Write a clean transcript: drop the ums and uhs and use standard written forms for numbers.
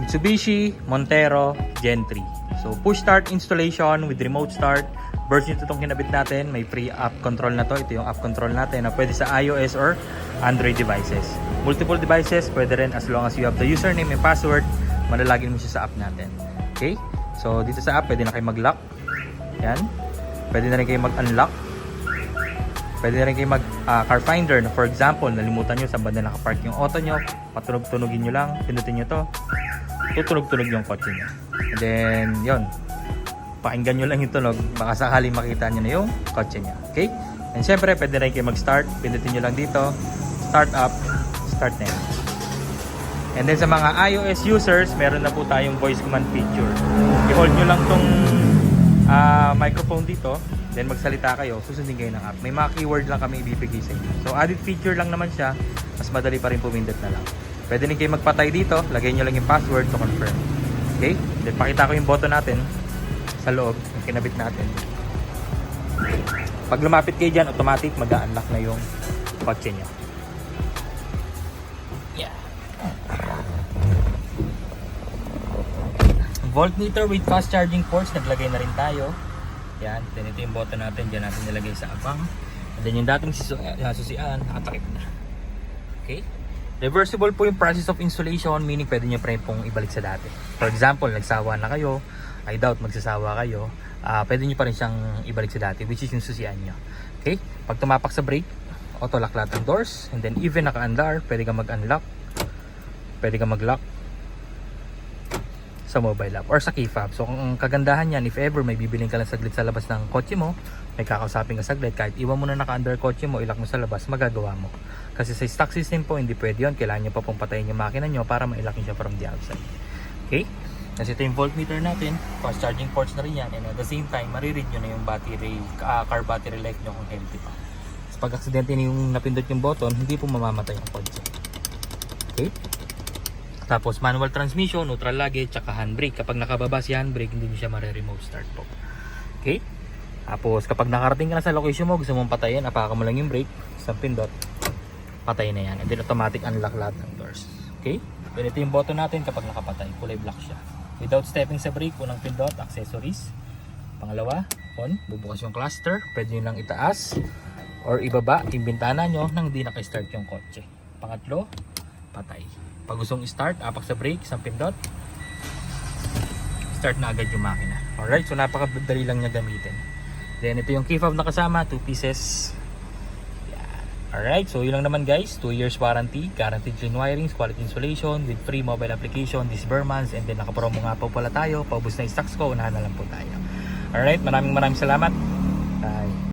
Mitsubishi Montero Gen 3. So push start installation with remote start. Version ito itong kinabit natin. May free app control na to. Ito yung app control natin na pwede sa iOS or Android devices. Multiple devices, pwede rin as long as you have the username and password. Malalagin mo siya sa app natin. Okay? So dito sa app, pwede na kayo mag-lock. Yan. Pwede na rin kayo mag-unlock. Pwede na rin kayo mag-car finder. For example, nalimutan nyo sa banda nakapark yung auto nyo. Patunog-tunogin nyo lang. Pinutin nyo to. Tutunog-tunog yung kotse nyo. And then, yun. Pakinggan nyo lang yung tunog. Baka sakaling makita nyo na yung kotse nyo. Okay? And syempre, pwede rin kayo mag-start. Pinutin nyo lang dito. Start up. Start na yan. And then sa mga iOS users, meron na po tayong voice command feature. I-hold nyo lang tong microphone dito. Then magsalita kayo, susundin kayo ng app. May mga keyword lang kami ibibigay sa inyo. So added feature lang naman siya. Mas madali pa rin pumindot na lang. Pwede rin kayo magpatay dito. Lagay nyo lang yung password to confirm. Okay? Then pakita ko yung button natin sa loob. Yung kinabit natin. Pag lumapit kayo dyan, automatic mag-unlock na yung kotse nyo. Yeah. Voltmeter with fast charging ports. Naglagay na rin tayo. Yan, then ito yung button natin, dyan natin nilagay sa abang. And then yung dating susian, nakatakip na. Okay? Reversible po yung process of installation, meaning pwede nyo pa rin pong ibalik sa dati. For example, nagsawa na kayo, I doubt magsasawa kayo, pwede nyo pa rin siyang ibalik sa dati, which is yung susian nyo. Okay? Pag tumapak sa brake, auto lock lahat ng doors, and then even naka-unlock, pwede ka mag-unlock, pwede ka mag-lock sa mobile app or sa key fob. So kung kagandahan yan, if ever may bibiling ka lang saglit sa labas ng kotse mo, may kakausapin ka saglit, kahit iwan mo na naka-under kotse mo, ilock mo sa labas, magagawa mo. Kasi sa stock system po, hindi pwede yun. Kailangan nyo pa pong patayin yung makina nyo para ma-ilock nyo siya from the outside. Okay? Kasi ito yung voltmeter natin, fast charging ports na rin yan, and at the same time, mariread nyo na yung battery, car battery life nyo kung healthy pa. So pag aksidente na yung napindot yung button, hindi po mamamatay ang kotse. Okay? Tapos manual transmission, neutral luggage, tsaka handbrake. Kapag nakababa si handbrake, hindi nyo siya mare-remote start po. Okay? Tapos kapag nakarating ka na sa location mo, gusto mong patayin, apakan mo lang yung brake, isang pindot, patay na yan. And then automatic unlock lahat ng doors. Okay? Then ito yung button natin kapag nakapatay, kulay black siya. Without stepping sa brake, unang pindot, accessories. Pangalawa, on, bubukas yung cluster, pwede nyo lang itaas or ibaba yung bintana nyo nang hindi naka-start yung kotse. Pangatlo, patay. Pag gustong start, apak sa brake, isang pindot, start na agad yung makina. Alright, so napakadali lang niya gamitin. Then ito yung key fob na kasama, 2 pieces. Yan. Alright, so yun lang naman guys, 2 years warranty, guaranteed clean wirings, quality installation, with free mobile application, this months, and then nakapromo nga po pala tayo, paubos na yung stocks ko, unahan na lang po tayo. Alright, maraming salamat.